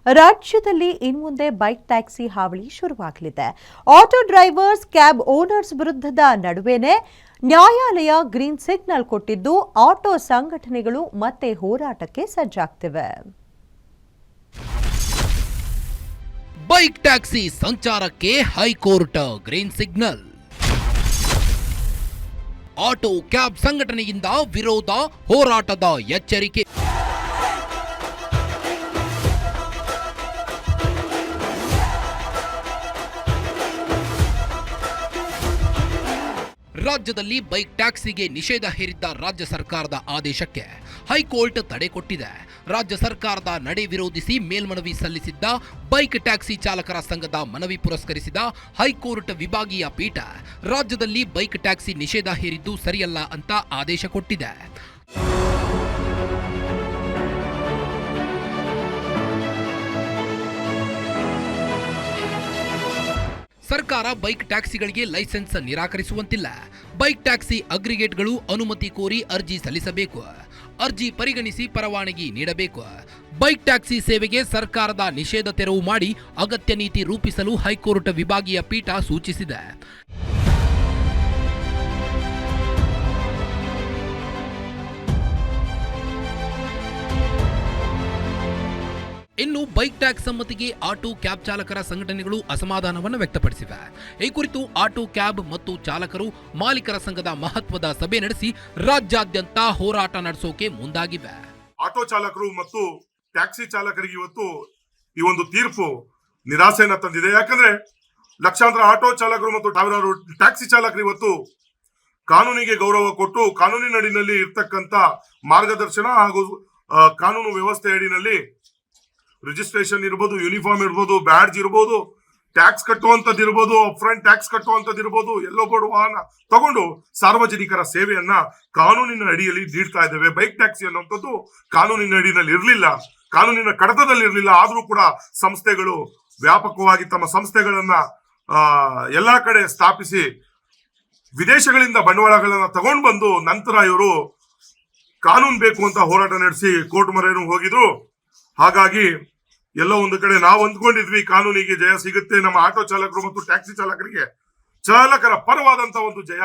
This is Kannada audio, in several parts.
ರಾಜ್ಯದಲ್ಲಿ ಇನ್ಮುಂದೆ ಬೈಕ್ ಟ್ಯಾಕ್ಸಿ ಹಾವಳಿ ಶುರುವಾಗಲಿದೆ. ಆಟೋ ಡ್ರೈವರ್ಸ್, ಕ್ಯಾಬ್ ಓನರ್ಸ್ ವಿರುದ್ಧದ ನಡುವೆನೇ ನ್ಯಾಯಾಲಯ ಗ್ರೀನ್ ಸಿಗ್ನಲ್ ಕೊಟ್ಟಿದ್ದು, ಆಟೋ ಸಂಘಟನೆಗಳು ಮತ್ತೆ ಹೋರಾಟಕ್ಕೆ ಸಜ್ಜಾಗ್ತಿವೆ. ಬೈಕ್ ಟ್ಯಾಕ್ಸಿ ಸಂಚಾರಕ್ಕೆ high court green signal. Auto cab ಸಂಘಟನೆಯಿಂದ ವಿರೋಧ, ಹೋರಾಟದ ಎಚ್ಚರಿಕೆ. ರಾಜ್ಯದಲ್ಲಿ ಬೈಕ್ ಟ್ಯಾಕ್ಸಿಗೆ ನಿಷೇಧ ಹೇರಿದ್ದ ರಾಜ್ಯ ಸರ್ಕಾರದ ಆದೇಶಕ್ಕೆ ಹೈಕೋರ್ಟ್ ತಡೆ ಕೊಟ್ಟಿದೆ. ರಾಜ್ಯ ಸರ್ಕಾರದ ನಡೆ ವಿರೋಧಿಸಿ ಮೇಲ್ಮನವಿ ಸಲ್ಲಿಸಿದ್ದ ಬೈಕ್ ಟ್ಯಾಕ್ಸಿ ಚಾಲಕರ ಸಂಘದ ಮನವಿ ಪುರಸ್ಕರಿಸಿದ ಹೈಕೋರ್ಟ್ ವಿಭಾಗೀಯ ಪೀಠ ರಾಜ್ಯದಲ್ಲಿ ಬೈಕ್ ಟ್ಯಾಕ್ಸಿ ನಿಷೇಧ ಹೇರಿದ್ದು ಸರಿಯಲ್ಲ ಅಂತ ಆದೇಶ ಕೊಟ್ಟಿದೆ. ಸರ್ಕಾರ ಬೈಕ್ ಟ್ಯಾಕ್ಸಿಗಳಿಗೆ ಲೈಸೆನ್ಸ್ ನಿರಾಕರಿಸುವಂತಿಲ್ಲ. ಬೈಕ್ ಟ್ಯಾಕ್ಸಿ ಅಗ್ರಿಗೇಟ್ಗಳು ಅನುಮತಿ ಕೋರಿ ಅರ್ಜಿ ಸಲ್ಲಿಸಬೇಕು. ಅರ್ಜಿ ಪರಿಗಣಿಸಿ ಪರವಾನಗಿ ನೀಡಬೇಕು. ಬೈಕ್ ಟ್ಯಾಕ್ಸಿ ಸೇವೆಗೆ ಸರ್ಕಾರದ ನಿಷೇಧ ತೆರವು ಮಾಡಿ ಅಗತ್ಯ ನೀತಿ ರೂಪಿಸಲು ಹೈಕೋರ್ಟ್ ವಿಭಾಗೀಯ ಪೀಠ ಸೂಚಿಸಿದೆ. ಇನ್ನು ಬೈಕ್ ಟ್ಯಾಕ್ಸ್ ಸಮ್ಮತಿಗೆ ಆಟೋ ಕ್ಯಾಬ್ ಚಾಲಕರ ಸಂಘಟನೆಗಳು ಅಸಮಾಧಾನವನ್ನು ವ್ಯಕ್ತಪಡಿಸಿವೆ. ಈ ಕುರಿತು ಆಟೋ ಕ್ಯಾಬ್ ಮತ್ತು ಚಾಲಕರು ಮಾಲೀಕರ ಸಂಘದ ಮಹತ್ವದ ಸಭೆ ನಡೆಸಿ ರಾಜ್ಯಾದ್ಯಂತ ಹೋರಾಟ ನಡೆಸೋಕೆ ಮುಂದಾಗಿವೆ. ಆಟೋ ಚಾಲಕರು ಮತ್ತು ಟ್ಯಾಕ್ಸಿ ಚಾಲಕರಿಗೆ ಇವತ್ತು ಈ ಒಂದು ತೀರ್ಪು ನಿರಾಸೆಯನ್ನ ತಂದಿದೆ. ಯಾಕಂದ್ರೆ ಲಕ್ಷಾಂತರ ಆಟೋ ಚಾಲಕರು ಮತ್ತು ಸಾವಿರಾರು ಟ್ಯಾಕ್ಸಿ ಚಾಲಕರು ಇವತ್ತು ಕಾನೂನಿಗೆ ಗೌರವ ಕೊಟ್ಟು ಕಾನೂನಿನ ಅಡಿನಲ್ಲಿ ಇರ್ತಕ್ಕಂಥ ಮಾರ್ಗದರ್ಶನ ಹಾಗೂ ಕಾನೂನು ವ್ಯವಸ್ಥೆ ಅಡಿನಲ್ಲಿ ರಿಜಿಸ್ಟ್ರೇಷನ್ ಇರ್ಬೋದು, ಯೂನಿಫಾರ್ಮ್ ಇರ್ಬೋದು, ಬ್ಯಾಡ್ಜ್ ಇರ್ಬೋದು, ಟ್ಯಾಕ್ಸ್ ಕಟ್ಟುವಂಥದ್ದು ಇರ್ಬೋದು, ಅಪ್ಫ್ರಂಟ್ ಟ್ಯಾಕ್ಸ್ ಕಟ್ಟುವಂಥದ್ದು ಇರ್ಬೋದು, ಎಲ್ಲೋ ಬೋರ್ಡ್ ವಾಹನ ತಗೊಂಡು ಸಾರ್ವಜನಿಕರ ಸೇವೆಯನ್ನ ಕಾನೂನಿನ ಅಡಿಯಲ್ಲಿ ನೀಡ್ತಾ ಇದ್ದೇವೆ. ಬೈಕ್ ಟ್ಯಾಕ್ಸಿ ಅನ್ನುವಂಥದ್ದು ಕಾನೂನಿನ ಅಡಿಯಲ್ಲಿ ಇರಲಿಲ್ಲ, ಕಾನೂನಿನ ಕಡತದಲ್ಲಿ ಇರಲಿಲ್ಲ. ಆದ್ರೂ ಕೂಡ ಸಂಸ್ಥೆಗಳು ವ್ಯಾಪಕವಾಗಿ ತಮ್ಮ ಸಂಸ್ಥೆಗಳನ್ನ ಎಲ್ಲಾ ಕಡೆ ಸ್ಥಾಪಿಸಿ ವಿದೇಶಗಳಿಂದ ಬಂಡವಾಳಗಳನ್ನ ತಗೊಂಡು ಬಂದು ನಂತರ ಇವರು ಕಾನೂನು ಬೇಕು ಅಂತ ಹೋರಾಟ ನಡೆಸಿ ಕೋರ್ಟ್ ಮೊರೆನೂ ಹೋಗಿದ್ರು. ಹಾಗಾಗಿ ಎಲ್ಲೋ ಒಂದು ಕಡೆ ನಾವು ಅಂದ್ಕೊಂಡಿದ್ವಿ ಕಾನೂನಿಗೆ ಜಯ ಸಿಗುತ್ತೆ, ನಮ್ಮ ಆಟೋ ಚಾಲಕರು ಮತ್ತು ಟ್ಯಾಕ್ಸಿ ಚಾಲಕರಿಗೆ ಚಾಲಕರ ಪರವಾದಂತ ಒಂದು ಜಯ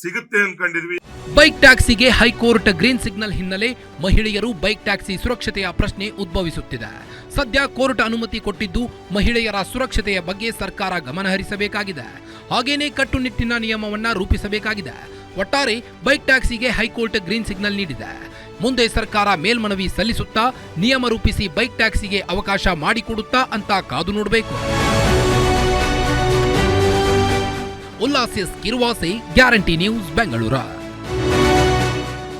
ಸಿಗುತ್ತೆ ಅನ್ಕೊಂಡಿದ್ವಿ. ಬೈಕ್ ಟ್ಯಾಕ್ಸಿಗೆ ಹೈಕೋರ್ಟ್ ಗ್ರೀನ್ ಸಿಗ್ನಲ್ ಹಿನ್ನೆಲೆ ಮಹಿಳೆಯರು ಬೈಕ್ ಟ್ಯಾಕ್ಸಿ ಸುರಕ್ಷತೆಯ ಪ್ರಶ್ನೆ ಉದ್ಭವಿಸುತ್ತಿದೆ. ಸದ್ಯ ಕೋರ್ಟ್ ಅನುಮತಿ ಕೊಟ್ಟಿದ್ದು ಮಹಿಳೆಯರ ಸುರಕ್ಷತೆಯ ಬಗ್ಗೆ ಸರ್ಕಾರ ಗಮನ ಹರಿಸಬೇಕಾಗಿದೆ. ಹಾಗೇನೇ ಕಟ್ಟುನಿಟ್ಟಿನ ನಿಯಮವನ್ನ ರೂಪಿಸಬೇಕಾಗಿದೆ. ಒಟ್ಟಾರೆ ಬೈಕ್ ಟ್ಯಾಕ್ಸಿಗೆ ಹೈಕೋರ್ಟ್ ಗ್ರೀನ್ ಸಿಗ್ನಲ್ ನೀಡಿದೆ. ಮುಂದೆ ಸರ್ಕಾರ ಮೇಲ್ಮನವಿ ಸಲ್ಲಿಸುತ್ತಾ ನಿಯಮ ರೂಪಿಸಿ ಬೈಕ್ ಟ್ಯಾಕ್ಸಿಗೆ ಅವಕಾಶ ಮಾಡಿಕೊಡುತ್ತಾ ಅಂತ ಕಾದು ನೋಡಬೇಕು. Ullas Kiruvase, guarantee news, Bengaluru.